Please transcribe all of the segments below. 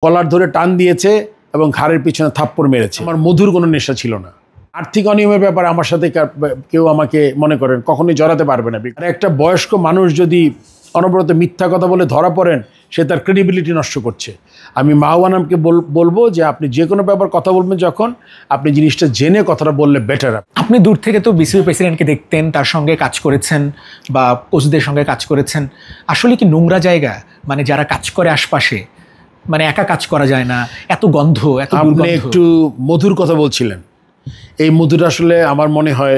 কলার ধরে টান দিয়েছে এবং ঘাড়ের পিছনে থাপ্পড় মেরেছে। আমার মধুর কোনো নেশা ছিল না। আর্থিক অনিয়মের ব্যাপারে আমার সাথে কেউ আমাকে মনে করেন কখনোই জড়াতে পারবে না। আর একটা বয়স্ক মানুষ যদি অনবরত মিথ্যা কথা বলে ধরা পড়েন, সে তার ক্রেডিবিলিটি নষ্ট করছে। আমি মাহওয়ানামকে বলবো যে আপনি যে কোনো ব্যাপার কথা বলবেন যখন, আপনি জিনিসটা জেনে কথাটা বললে বেটার। আপনি দূর থেকে তো বিসিবি প্রেসিডেন্টকে দেখতেন, তার সঙ্গে কাজ করেছেন বা কোচদের সঙ্গে কাজ করেছেন। আসলে কি নোংরা জায়গা, মানে যারা কাজ করে আশপাশে, মানে একা কাজ করা যায় না, এত গন্ধ, এত দুর্গন্ধ। আপনি একটু মধুর কথা বলছিলেন, এই মধুর আসলে আমার মনে হয়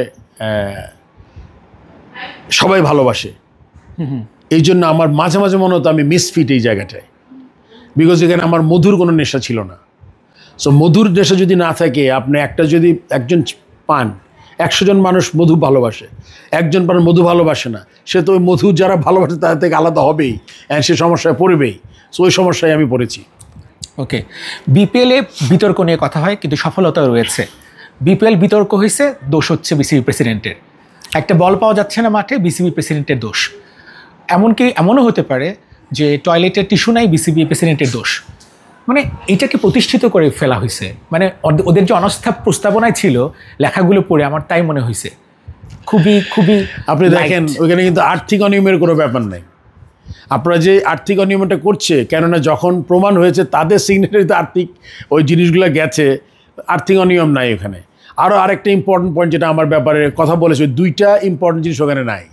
সবাই ভালোবাসে। এই জন্য আমার মাঝে মাঝে মনে হতো আমি মিসফিট এই জায়গাটায়, বিকজ এখানে আমার মধুর কোনো নেশা ছিল না। সো মধুর নেশা যদি না থাকে, আপনি একজন পান, 100 জন মানুষ মধু ভালোবাসে, একজন পান মধু ভালোবাসে না, সে তো ওই মধু যারা ভালোবাসে তাদের থেকে আলাদা হবেই, অ্যান্ড সে সমস্যায় পড়বেই। সো ওই সমস্যায় আমি পড়েছি। ওকে, বিপিএলে বিতর্ক নিয়ে কথা হয়, কিন্তু সফলতা রয়েছে। বিপিএল বিতর্ক হয়েছে, দোষ হচ্ছে বিসিবি প্রেসিডেন্টের। একটা বল পাওয়া যাচ্ছে না মাঠে, বিসিবি প্রেসিডেন্টের দোষ। এমনও হতে পারে যে টয়লেটের টিস্যু নাই, বিসিবি প্রেসিডেন্টের দোষ। মানে এটাকে প্রতিষ্ঠিত করে ফেলা হয়েছে। মানে ওদের যে অনাস্থা প্রস্তাবনায় ছিল, লেখাগুলো পড়ে আমার তাই মনে হয়েছে খুবই খুবই। আপনি দেখেন ওইখানে কিন্তু আর্থিক অনিয়মের কোনো ব্যাপার নেই। আপনারা যে আর্থিক অনিয়মটা করছে, কেননা যখন প্রমাণ হয়েছে তাদের সিগনেচারিতে আর্থিক ওই জিনিসগুলো গেছে, আর্থিক অনিয়ম নাই ওখানে। আরও আরেকটা ইম্পর্টেন্ট পয়েন্ট যেটা আমার ব্যাপারে কথা বলেছে, দুইটা ইম্পর্টেন্ট জিনিস ওখানে নাই।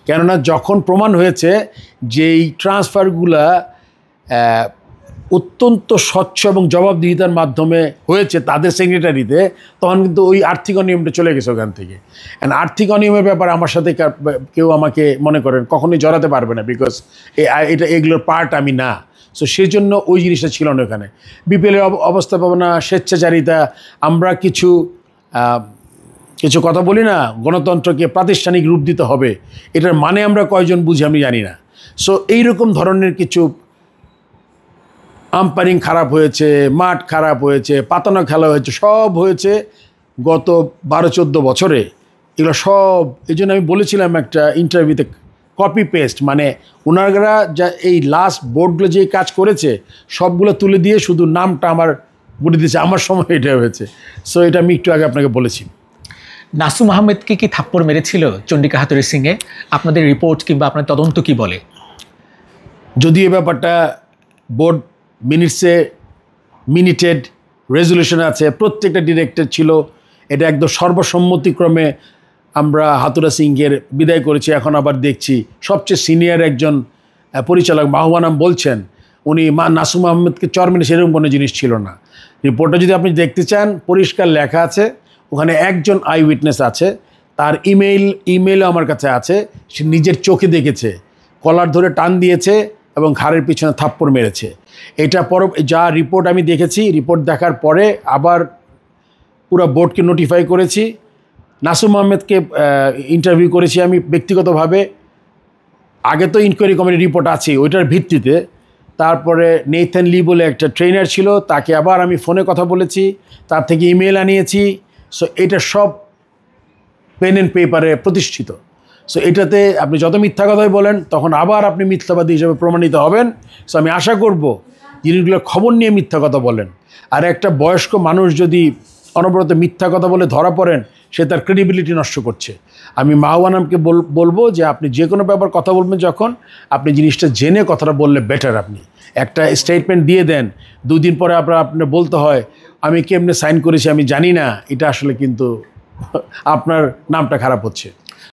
কেননা যখন প্রমাণ হয়েছে যে এই ট্রান্সফারগুলা অত্যন্ত স্বচ্ছ এবং জবাবদিহিতার মাধ্যমে হয়েছে তাদের সেক্রেটারিতে, তখন কিন্তু ওই আর্থিক অনিয়মটা চলে গেছে ওখান থেকে। অ্যান্ড আর্থিক অনিয়মের ব্যাপারে আমার সাথে কেউ আমাকে মনে করেন কখনোই জড়াতে পারবে না, বিকজ এগুলোর পার্ট আমি না। সো সেই জন্য ওই জিনিসটা ছিল না ওখানে। বিপিএলের অবস্থাপনা, স্বেচ্ছাচারিতা, আমরা কিছু কথা বলি না, গণতন্ত্রকে প্রাতিষ্ঠানিক রূপ দিতে হবে, এটার মানে আমরা কয়জন বুঝি আমি জানি না। সো এইরকম ধরনের কিছু আম্পায়ারিং খারাপ হয়েছে, মাঠ খারাপ হয়েছে, পাতানো খেলা হয়েছে, সব হয়েছে গত 12-14 বছরে। এগুলো সব এই জন্য আমি বলেছিলাম একটা ইন্টারভিউতে, কপি পেস্ট, মানে ওনারা যা এই লাস্ট বোর্ডগুলো যে কাজ করেছে সবগুলো তুলে দিয়ে শুধু নামটা আমার বলে দিয়েছে, আমার সময় এটা হয়েছে। সো এটা আমি একটু আগে আপনাকে বলেছি। নাসুম আহমেদকে কি থাপ্পড় মেরেছিল চন্ডিকা হাথুরু সিংয়ে? আপনাদের রিপোর্ট কিংবা আপনার তদন্ত কি বলে? যদি এ ব্যাপারটা বোর্ড মিনিটেড রেজুলেশন আছে, প্রত্যেকটা ডিরেক্টর ছিল, এটা একদম সর্বসম্মতিক্রমে আমরা হাতুরা সিংয়ের বিদায় করেছি। এখন আবার দেখছি সবচেয়ে সিনিয়র একজন পরিচালক মাহওয়ানাম বলছেন উনি নাসুম আহমেদকে চর মেরে, সেরকম কোনো জিনিস ছিল না। রিপোর্টটা যদি আপনি দেখতে চান, পরিষ্কার লেখা আছে ওখানে, একজন আই উইটনেস আছে, তার ইমেলও আমার কাছে আছে, সে নিজের চোখে দেখেছে কলার ধরে টান দিয়েছে এবং ঘাড়ের পিছনে থাপ্পড় মেরেছে। এটা যা রিপোর্ট আমি দেখেছি, রিপোর্ট দেখার পরে আবার পুরো বোর্ডকে নোটিফাই করেছি। নাসুম আহমেদকে ইন্টারভিউ করেছি আমি ব্যক্তিগতভাবে। আগে তো ইনকোয়ারি কমিটির রিপোর্ট আছে, ওইটার ভিত্তিতে। তারপরে নেইথান লি বলে একটা ট্রেনার ছিল, তাকে আবার আমি ফোনে কথা বলেছি, তার থেকে ইমেল আনিয়েছি। সো এটা সব পেন অ্যান্ড পেপারে প্রতিষ্ঠিত। সো এটাতে আপনি যত মিথ্যা কথাই বলেন, তখন আবার আপনি মিথ্যাবাদী হিসেবে প্রমাণিত হবেন। সো আমি আশা করব জিনিসগুলোর খবর নিয়ে মিথ্যা কথা বলেন। আর একটা বয়স্ক মানুষ যদি অনবরত মিথ্যা কথা বলে ধরা পড়েন, সে তার ক্রেডিবিলিটি নষ্ট করছে। আমি মাহওয়ানামকে বলবো যে আপনি যে কোনো ব্যাপার কথা বলবেন যখন, আপনি জিনিসটা জেনে কথাটা বললে বেটার। আপনি একটা স্টেটমেন্ট দিয়ে দেন, 2 দিন পরে আপনার বলতে হয় আমি কেমনে সাইন করেছি আমি জানি না, এটা আসলে কিন্তু আপনার নামটা খারাপ হচ্ছে।